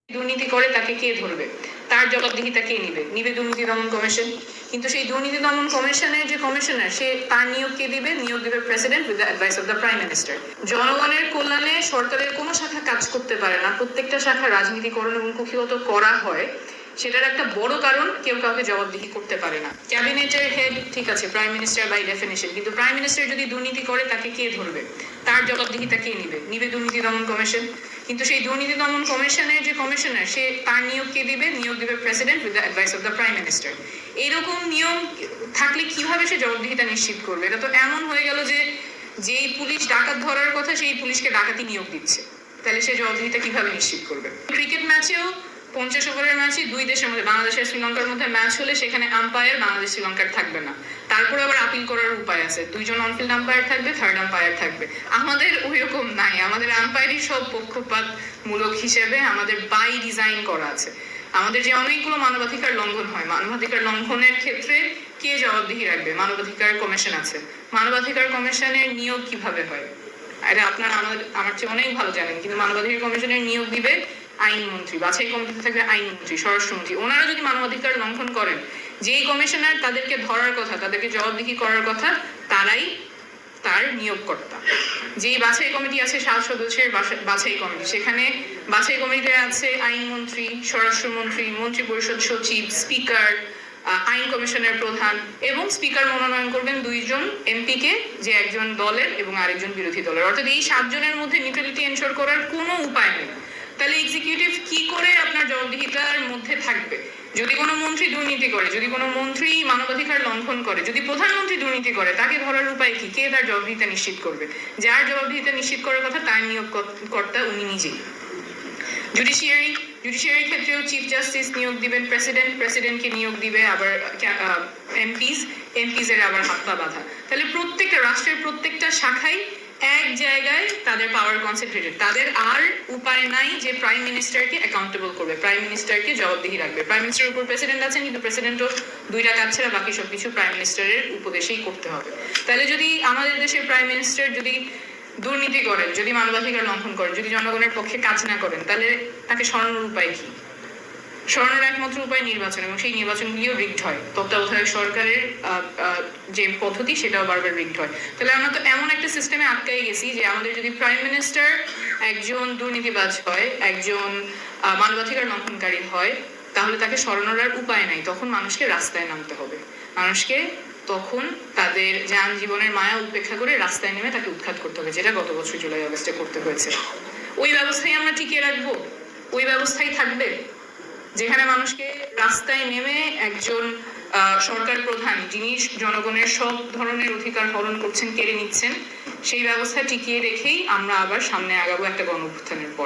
দুর্নীতি করে তাকে কে ধরবে, তার জবাবদিহিতা কে নিবে দুর্নীতি দমন কমিশন। কিন্তু সেই দুর্নীতি দমন কমিশনের যে কমিশনার, সে তার নিয়োগ কে দিবে? নিয়োগ দিবে president with the advice of the prime minister. জনগণের কল্যাণে সরকারের কোনো শাখা কাজ করতে পারে না, প্রত্যেকটা শাখা রাজনীতিকরণ এবং কুক্ষিগত করা হয়। সেটার একটা বড় কারণ, কেউ কাউকে জবাবদিহি করতে পারে না। ক্যাবিনেটের হেড ঠিক আছে, প্রাইম মিনিস্টার বাই ডেফিনিশন, কিন্তু প্রাইম মিনিস্টার যদি দুর্নীতি করে তাকে কে ধরবে, তার জবাবদিহিতা কে নিবে দুর্নীতি দমন কমিশন। কিন্তু সেই দুর্নীতি দমন কমিশনের যে কমিশনার, সে তার নিয়োগ কে দিবে? নিয়োগ দিবে president with the advice of the prime minister. এরকম নিয়ম থাকলে কিভাবে সে জবাবদিহিতা নিশ্চিত করবে? এটা তো এমন হয়ে গেল যে যেই পুলিশ ডাকাত ধরার কথা, সেই পুলিশকে ডাকাতি নিয়োগ দিচ্ছে, তাহলে সে জবাবদিহিতা কিভাবে নিশ্চিত করবে? ক্রিকেট ম্যাচেও 50 ওভারের ম্যাচে দুই দেশের মধ্যে, বাংলাদেশ আর শ্রীলঙ্কার মধ্যে ম্যাচ হলে সেখানে আম্পায়ার বাংলাদেশ শ্রীলঙ্কার থাকবে না, তারপরে আবার আপিল করার উপায় আছে, দুইজন অনফিল্ড আম্পায়ার থাকবে, থার্ড আম্পায়ার থাকবে। আমাদের ওইরকম নাই, আমাদের আম্পায়ারই সব পক্ষপাত মূলক হিসেবে আমাদের বাই ডিজাইন করা আছে। আমাদের যে অনেকগুলো মানবাধিকার লঙ্ঘন হয়, মানবাধিকার লঙ্ঘনের ক্ষেত্রে কে জবাবদিহি রাখবে? মানবাধিকার কমিশন আছে। মানবাধিকার কমিশনের নিয়োগ কিভাবে হয়? এটা আপনারা আমার চেয়ে অনেক ভালো জানেন, কিন্তু মানবাধিকার কমিশনের নিয়োগ দিবে আইনমন্ত্রী, বাছাই কমিটিতে থাকবে আইনমন্ত্রী, স্বরাষ্ট্রমন্ত্রী। ওনারা যদি মানবাধিকার লঙ্ঘন করেন, যেই কমিশনার তাদেরকে ধরার কথা, তাদেরকে জবাবদিহি করার কথা, তারাই তার নিয়োগকর্তা। যেই বাছাই কমিটি আছে 7 সদস্যের বাছাই কমিটি, সেখানে বাছাই কমিটিতে আছে আইনমন্ত্রী, স্বরাষ্ট্রমন্ত্রী, মন্ত্রী পরিষদ সচিব, স্পিকার, আইন কমিশনের প্রধান, এবং স্পিকার মনোনয়ন করবেন 2 জন এমপিকে, যে একজন দলের এবং আরেকজন বিরোধী দলের। অর্থাৎ এই 7 জনের মধ্যে নিউট্রালিটি এনশোর করার কোনো উপায় নেই। তাহলে এক্সিকিউটিভ কি করে আপনার জবাবদিহিতার মধ্যে থাকবে? যদি কোনো মন্ত্রী দুর্নীতি করে, যদি কোনো মন্ত্রী মানবাধিকার লঙ্ঘন করে, যদি প্রধানমন্ত্রী দুর্নীতি করে, তাকে ধরার উপায় কি? কে তার জবাবদিহিতা নিশ্চিত করবে? যার জবাবদিহিতা নিশ্চিত করার কথা, তার নিয়োগকর্তা উনি নিজেই। জুডিশিয়ারি ক্ষেত্রেও চিফ জাস্টিস নিয়োগ দিবেন প্রেসিডেন্টকে নিয়োগ দিবে আবার এমপিস এর আবার হাত পা বাঁধা। তাহলে প্রত্যেকটা রাষ্ট্রের প্রত্যেকটা শাখায় এক জায়গায় তাদের পাওয়ার কনসেন্ট্রেটেড। তাদের আর উপায় নাই যে প্রাইম মিনিস্টারকে অ্যাকাউন্টেবল করবে, প্রাইম মিনিস্টারকে জবাবদিহি রাখবে। প্রাইম মিনিস্টারের উপর প্রেসিডেন্ট আছেন, কিন্তু প্রেসিডেন্টও 2টা কাজ ছাড়া বাকি সবকিছু প্রাইম মিনিস্টারের উপদেশেই করতে হবে। তাহলে যদি আমাদের দেশের প্রাইম মিনিস্টার যদি দুর্নীতি করেন, যদি মানবাধিকার লঙ্ঘন করেন, যদি জনগণের পক্ষে কাজ না করেন, তাহলে তাকে সরানোর উপায় কি? সরানোর একমাত্র উপায় নির্বাচন, এবং সেই নির্বাচনগুলিও রিগড হয়। তত্ত্বাবধায়ক সরকারের যে পদ্ধতি, সেটাও বারবার রিগড হয়। তাহলে আমরা তো এমন একটা সিস্টেমে আটকাই গেছি যে আমাদের যদি প্রাইম মিনিস্টার একজন দুর্নীতিবাজ হয়, একজন মানবাধিকার লঙ্ঘনকারী হয়, তাহলে তাকে সরানোর আর উপায় নাই। তখন মানুষকে রাস্তায় নামতে হবে, মানুষকে তখন তাদের যান জীবনের মায়া উপেক্ষা করে রাস্তায় নেমে তাকে উৎখাত করতে হবে, যেটা গত বছর জুলাই আগস্টে করতে হয়েছে। ওই ব্যবস্থায় আমরা টিকিয়ে রাখবো? ওই ব্যবস্থায় থাকবে যেখানে মানুষকে রাস্তায় নেমে একজন সরকার প্রধান, যিনি জনগণের সব ধরনের অধিকার হরণ করছেন, কেড়ে নিচ্ছেন, সেই ব্যবস্থা টিকিয়ে রেখেই আমরা আবার সামনে আগাবো একটা গণ অভ্যুত্থানের পরে।